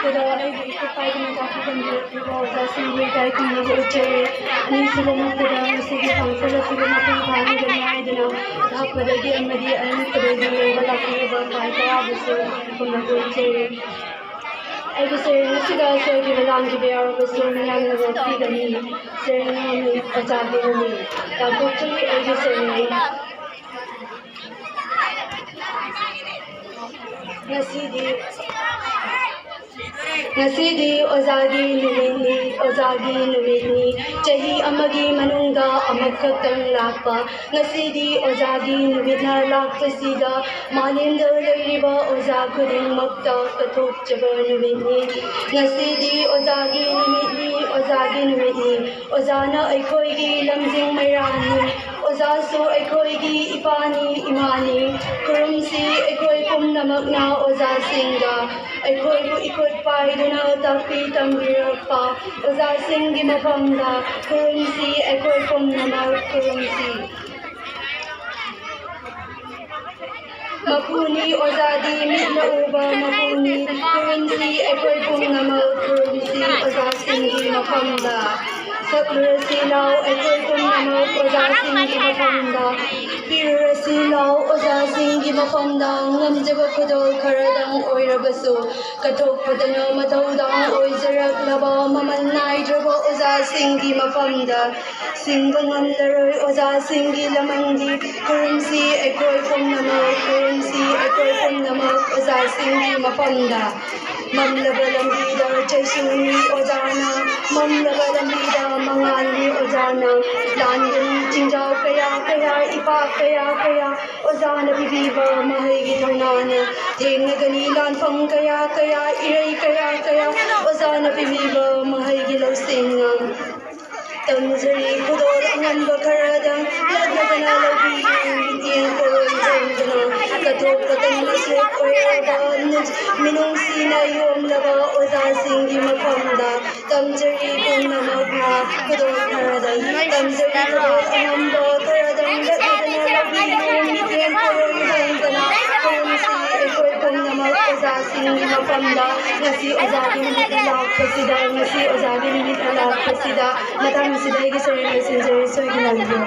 ꯅꯨꯃꯤꯠꯇꯨꯗ ꯑꯩꯕꯨ ꯏꯀꯨꯞ ꯄꯥꯏꯗꯨꯅ ꯇꯥꯛꯄꯤ-ꯇꯝꯕꯤꯔꯛꯂꯤꯕ ꯑꯣꯖꯥꯁꯤꯡꯕꯨ ꯏꯀꯥꯏ ꯈꯨꯝꯅꯕ ꯎꯠꯆꯔꯤ꯫ ꯑꯅꯤꯁꯨꯕ ꯃꯛꯇꯗ ꯉꯁꯤꯒꯤ ꯐꯪꯁꯟ ꯑꯁꯤꯕꯨ ꯃꯄꯨꯡ ꯐꯥꯍꯟꯒꯅꯤ ꯍꯥꯏꯗꯨꯅ ꯑꯊꯥꯞꯄꯗꯒꯤ ꯑꯃꯗꯤ ꯑꯅꯛꯄꯗꯒꯤ ꯌꯦꯡꯕ ꯂꯥꯛꯄꯤꯔꯤꯕ ꯚꯥꯏ ꯀꯌꯥꯕꯨꯁꯨ ꯈꯨꯝꯅꯕ ꯎꯠꯆꯔꯤ꯫ ꯑꯩꯒꯤ ꯁꯩꯔꯦꯡ ꯑꯁꯤꯗ ꯁꯣꯏꯈꯤꯕ ꯂꯥꯟꯈꯤꯕ ꯌꯥꯎꯔꯕꯁꯨ ꯃꯤꯌꯥꯝꯅ ꯉꯥꯛꯄꯤꯒꯅꯤ꯫ ꯁꯩꯔꯦꯡ ꯃꯃꯤꯡ ꯑꯣꯖꯥꯒꯤ ꯃꯃꯤꯡ ꯇꯥꯟꯊꯣꯛꯆꯔꯤ ꯑꯩꯒꯤ ꯁꯩꯔꯦꯡ꯫ ꯉꯁꯤꯗꯤ ꯑꯣꯖꯥꯒꯤ ꯅꯨꯃꯤꯠꯅꯤ, ꯑꯣꯖꯥꯒꯤ ꯅꯨꯃꯤꯠꯅꯤ, ꯆꯍꯤ ꯑꯃꯒꯤ ꯃꯅꯨꯡꯗ ꯑꯃꯈꯛꯇꯪ ꯂꯥꯛꯄ꯫ ꯉꯁꯤꯗꯤ ꯑꯣꯖꯥꯒꯤ ꯅꯨꯃꯤꯠꯅ ꯂꯥꯛꯄꯁꯤꯗ ꯃꯥꯂꯦꯝꯗ ꯂꯩꯔꯤꯕ ꯑꯣꯖꯥ ꯈꯨꯗꯤꯡꯃꯛꯇ ꯀꯠꯊꯣꯛꯆꯕ ꯅꯨꯃꯤꯠꯅꯤ꯫ ꯉꯁꯤꯗꯤ ꯑꯣꯖꯥꯒꯤ ꯅꯨꯃꯤꯠꯅꯤ, ꯑꯣꯖꯥꯒꯤ ꯅꯨꯃꯤꯠꯅꯤ, ꯑꯣꯖꯥꯅ ꯑꯩꯈꯣꯏꯒꯤ ꯂꯝꯖꯤꯡ-ꯃꯩꯔꯥꯅꯤ, ꯑꯣꯖꯥꯁꯨ ꯑꯩꯈꯣꯏꯒꯤ ꯏꯄꯥꯅꯤ ꯏꯃꯥꯅꯤ꯫ ꯈꯨꯔꯨꯝꯁꯤ ꯑꯩꯈꯣꯏ ꯄꯨꯝꯅꯃꯛꯅ ꯑꯣꯖꯥꯁꯤꯡꯗ, ꯑꯩꯈꯣꯏꯕꯨ ꯏꯈꯨꯠ ꯄꯥꯏꯗꯨꯅ ꯇꯥꯛꯄꯤ-ꯇꯝꯕꯤꯔꯛꯄ ꯑꯣꯖꯥꯁꯤꯡꯒꯤ ꯃꯐꯝꯗ ꯈꯨꯔꯨꯝꯁꯤ ꯑꯩꯈꯣꯏ ꯄꯨꯝꯅꯃꯛ ꯈꯨꯔꯨꯝꯁꯤ꯫ ꯃꯄꯨꯅꯤ ꯑꯣꯖꯥꯗꯤ ꯃꯤꯠꯅ ꯎꯕ ꯃꯄꯨꯅꯤ, ꯈꯨꯔꯨꯝꯁꯤ ꯑꯩꯈꯣই ꯄꯨꯝꯅꯃꯛ ꯈꯨꯔꯨꯝꯁꯤ ꯑꯣꯖꯥꯁꯤꯡꯒꯤ ꯃꯐꯝꯗ꯫ ꯁꯛꯂꯨꯔꯁꯤ ꯂꯥꯎ ꯑꯩꯈꯣꯏ ꯄꯨꯝꯅꯃꯛ ꯑꯣꯖꯥꯁꯤꯡꯒꯤ ꯃꯐꯝꯗ, ꯄꯤꯔꯨꯔꯁꯤ ꯂꯥꯎ ꯑꯣꯖꯥꯁꯤꯡꯒꯤ ꯃꯐꯝꯗ ꯉꯝꯖꯕ ꯈꯨꯗꯣꯜ ꯈꯔꯗꯪ ꯑꯣꯏꯔꯕꯁꯨ ꯀꯠꯊꯣꯛꯄꯇꯅ ꯃꯊꯧꯗꯥꯡ ꯑꯣꯏꯖꯔꯛꯂꯕ ꯃꯃꯜ ꯅꯥꯏꯗ꯭ꯔꯕ ꯑꯣꯖꯥꯁꯤꯡꯒꯤ ꯃꯐꯝꯗ꯫ ꯁꯤꯡꯕ ꯉꯝꯂꯔꯣꯏ ꯑꯣꯖꯥꯁꯤꯡꯒꯤ ꯂꯃꯟꯗꯤ, ꯈꯨꯔꯨꯝꯁꯤ ꯑꯩꯈꯣꯏ ꯄꯨꯝꯅꯃꯛ, ꯈꯨꯔꯨꯝꯁꯤ ꯑꯩꯈꯣꯏ ꯄꯨꯝꯅꯃꯛ ꯑꯣꯖꯥꯁꯤꯡꯒꯤ ꯃꯐꯝꯗ꯫ ꯃꯝꯂꯕ ꯂꯝꯕꯤꯗ ꯆꯩꯁꯨꯅꯤ ꯑꯣꯖꯥꯅ, ꯃꯝꯂꯕ ꯂꯝꯕꯤꯗ ꯃꯉꯥꯜꯅꯤ ꯑꯣꯖꯥꯅ, ꯂꯥꯟꯒꯅꯤ ꯆꯤꯡꯖꯥꯎ ꯀꯌꯥ ꯀꯌꯥ, ꯏꯄꯥꯛ ꯀꯌꯥ ꯀꯌꯥ, ꯑꯣꯖꯥꯅ ꯄꯤꯕꯤꯕ ꯃꯍꯩꯒꯤ ꯊꯧꯅꯥꯅ꯫ ꯊꯦꯡꯅꯒꯅꯤ ꯂꯥꯟꯐꯝ ꯀꯌꯥ ꯀꯌꯥ, ꯏꯔꯩ ꯀꯌꯥ ꯀꯌꯥ, ꯑꯣꯖꯥꯅ ꯄꯤꯕꯤꯕ ꯃꯍꯩꯒꯤ ꯂꯧꯁꯤꯡꯅ꯫ ꯇꯝꯖꯔꯤ ꯈꯨꯗꯣꯜ ꯑꯉꯟꯕ ꯈꯔꯗꯪ, ꯂꯠꯅꯗꯅ ꯂꯧꯕꯤꯌꯨ ꯃꯤꯠꯌꯦꯡ ꯄꯣꯏꯖꯔꯨꯗꯅ꯫ ꯀꯠꯊꯣꯛꯄꯇꯅ ꯃꯁꯦꯛ ꯑꯣꯏꯔꯕ ꯃꯤꯅꯨꯡꯁꯤꯅ ꯌꯣꯝꯂꯕ ꯑꯣꯖꯥꯁꯤꯡꯒꯤ ꯃꯐꯝꯗ꯫ ꯇꯝꯖꯔꯤ ꯄꯨꯝꯅꯃꯛꯅ ꯈꯨꯗꯣꯜ ꯈꯔꯗꯪ, ꯇꯝꯖꯔꯤ ꯈꯨꯗꯣꯜ ꯑꯉꯝꯕ ꯈꯔꯗꯪ, ꯂꯠꯅꯗꯅ ꯂꯧꯕꯤꯌꯨ ꯃꯤꯠꯌꯦꯡ ꯄꯣꯏꯖꯔꯨꯗꯅ꯫ ꯈꯨꯔꯨꯝꯁꯤ ꯑꯩꯈꯣꯏ ꯄꯨꯝꯅꯃꯛ ꯑꯣꯖꯥꯁꯤꯡꯒꯤ ꯃꯐꯝꯗ꯫ ꯉꯁꯤ ꯑꯣꯖꯥꯒꯤ ꯅꯨꯃꯤꯠꯅ ꯂꯥꯛꯄꯁꯤꯗ, ꯉꯁꯤ ꯑꯣꯖꯥꯒꯤ ꯅꯨꯃꯤꯠꯅ ꯂꯥꯛꯄꯁꯤꯗ, ꯃꯇꯥꯡꯁꯤꯗ ꯑꯩꯒꯤ ꯁꯩꯔꯦꯡ ꯂꯣꯏꯁꯤꯟꯖꯔꯤ, ꯁꯣꯏꯗꯅꯕꯤꯌꯨ꯫